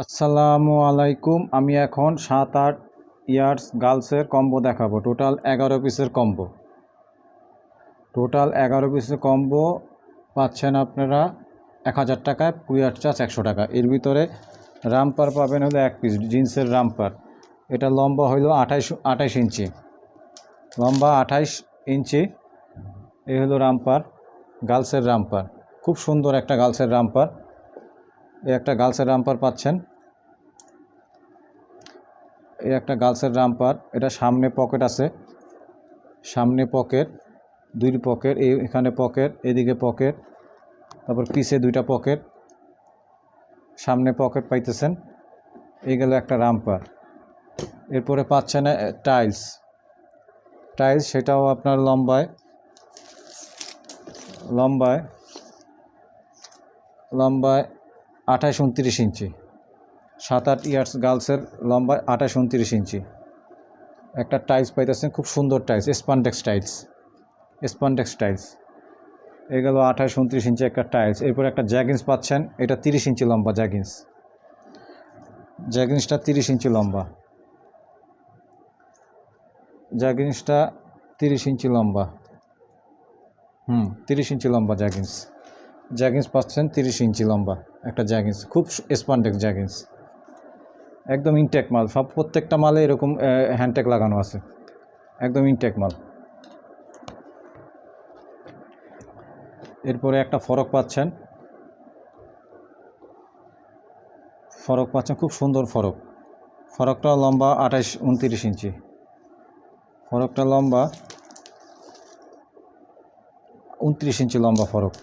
আসসালামু আলাইকুম। আমি এখন 7-8 ইয়ার্স গার্লসের কম্বো দেখাবো। টোটাল 11 পিসের কম্বো। পাচ্ছেন আপনারা 1000 টাকায়, কুরিয়ার চার্জ 100 টাকা। এর ভিতরে রামপার পাবেন হলো 1 পিস, জিন্সের রামপার। এটা লম্বা হইল 28 ইঞ্চি, লম্বা 28 ইঞ্চি। এই হলো রামপার, গার্লসের রামপার। খুব সুন্দর একটা গার্লসের রামপার। এই একটা গার্লসের রামপার পাচ্ছেন। এই একটা গার্লসের রামপার। এটা সামনে পকেট আছে, সামনে পকেট, 2 পকেট, এখানে পকেট, এদিকে পকেট, তারপর পিছে 2টা পকেট, সামনে পকেট পাইতেছেন। এই গেল একটা রামপার। এরপরে পাচ্ছেন টাইলস, সেটাও আপনার লম্বায় 28-29 ইঞ্চি। 7-8 ইয়ার্স গার্লসের লম্বায় 28-29 ইঞ্চি একটা টাইলস পাইতেছেন। খুব সুন্দর টাইলস, স্পন্ডেক্স টাইলস। এই গেল 28-29 ইঞ্চি একটা টাইলস। এরপর একটা জ্যাগিন্স পাচ্ছেন। এটা 30 ইঞ্চি লম্বা জ্যাগিন্সটা 30 ইঞ্চি লম্বা, 30 ইঞ্চি লম্বা। 30 ইঞ্চি লম্বা জ্যাগিন্স পাচ্ছেন। 30 ইঞ্চি লম্বা একটা জ্যাগিন্স, খুব স্পন্ডেক্স জ্যাগিন্স, একদম ইনটেক মাল। প্রত্যেকটা মালে এরকম হ্যান্ডটেক লাগানো আছে, একদম ইনটেক মাল। এরপরে একটা ফরক পাচ্ছেন, খুব সুন্দর ফরকটা লম্বা 28-29 ইঞ্চি। ফরকটা লম্বা 29 ইঞ্চি লম্বা ফরক,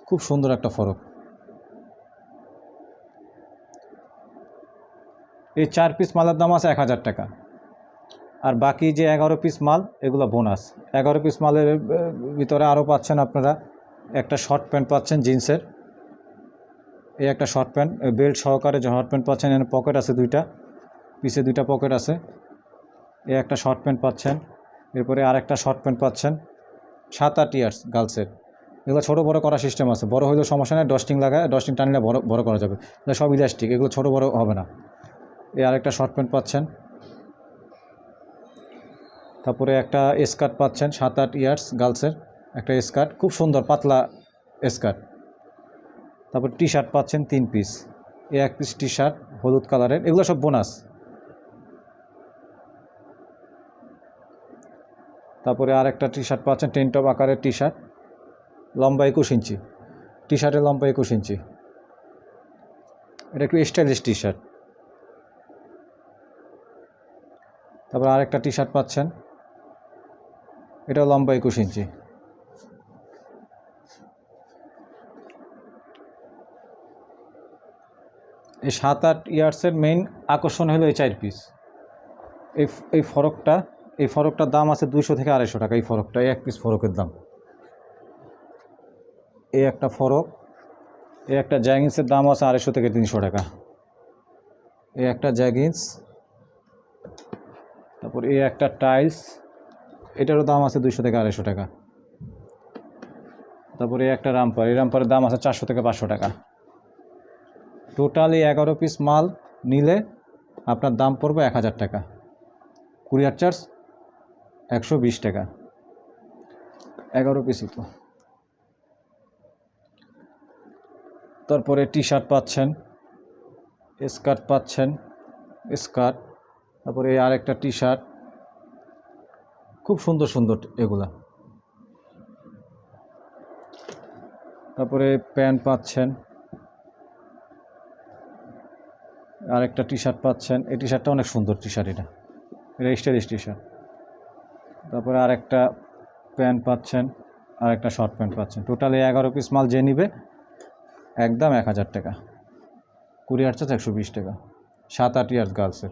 খুব সুন্দর একটা ফরক। এই 4 পিস মালের দাম আছে 1000 টাকা। আর বাকি যে 11 পিস মাল, এগুলো বোনাস। 11 পিস মালের ভিতরে আরও পাচ্ছেন আপনারা একটা শর্ট প্যান্ট পাচ্ছেন জিন্সের। এই একটা শর্ট প্যান্ট, বেল্ট সহকারে যে শর্ট প্যান্ট পাচ্ছেন। এখানে পকেট আছে 2টা, পিছে 2টা পকেট আছে। এই একটা শর্ট প্যান্ট পাচ্ছেন। এরপরে আরেকটা শর্ট প্যান্ট পাচ্ছেন। 7-8 ইয়ার্স গার্লসের। এগুলো ছোটো বড়ো করার সিস্টেম আছে। বড় হলেও সমস্যা নেই, ডস্টিং টানলে বড় করা যাবে। সব ইলাস্টিক, এগুলো ছোটো বড়ো হবে না। এই আরেকটা শর্ট প্যান্ট পাচ্ছেন। তারপরে একটা স্কার্ট পাচ্ছেন 7-8 ইয়ার্স গার্লসের একটা স্কার্ট, খুব সুন্দর পাতলা স্কার্ট। তারপর টি শার্ট পাচ্ছেন 3 পিস, এই 1 পিস টি শার্ট হলুদ কালারের। এগুলো সব বোনাস। তারপরে আরেকটা টি শার্ট পাচ্ছেন, টেন টপ আকারের টি শার্ট, লম্বা 21 ইঞ্চি। টি শার্টের লম্বা 21 ইঞ্চি। এটা একটু স্টাইলিশ টি শার্ট। তারপর আরেকটা টি শার্ট পাচ্ছেন, এটা লম্বা 21 ইঞ্চি। এই 7-8 ইয়ার্সের মেইন আকর্ষণ হলো এই 4 পিস। এই ফরকটার দাম আছে 200 থেকে 250 টাকা। এই ফরকটা, এই 1 পিস ফরকের দাম। এই একটা ফরক, এই একটা জ্যাগিন্সের দাম আছে 250 থেকে 300 টাকা। এই একটা জ্যাগিন্স। তারপর এই একটা টাইলস, এটারও দাম আছে 200 থেকে 250 টাকা। তারপরে এই একটা রামপার, এই রামপারের দাম আছে 400 থেকে 500 টাকা। টোটালি 11 পিস মাল নিলে আপনার দাম পড়বে 1000 টাকা, কুরিয়ার চার্জ 120 টাকা। 11 পিসই তো। তারপরে টি শার্ট পাচ্ছেন, স্কার্ট পাচ্ছেন, তারপরে আরেকটা টি শার্ট, খুব সুন্দর এগুলা। তারপরে প্যান্ট পাচ্ছেন, আরেকটা টি শার্ট পাচ্ছেন। এই টি শার্টটা অনেক সুন্দর টি শার্ট, এটা স্টাইলিশ টি শার্ট। তারপরে আরেকটা প্যান্ট পাচ্ছেন, আরেকটা শর্ট প্যান্ট পাচ্ছেন। টোটালি 11 পিস মাল যে নিবে একদম 1000 টাকা, কুরিয়ার চার্জ 120 টাকা। 7-8 ইয়ার্স গার্লসের।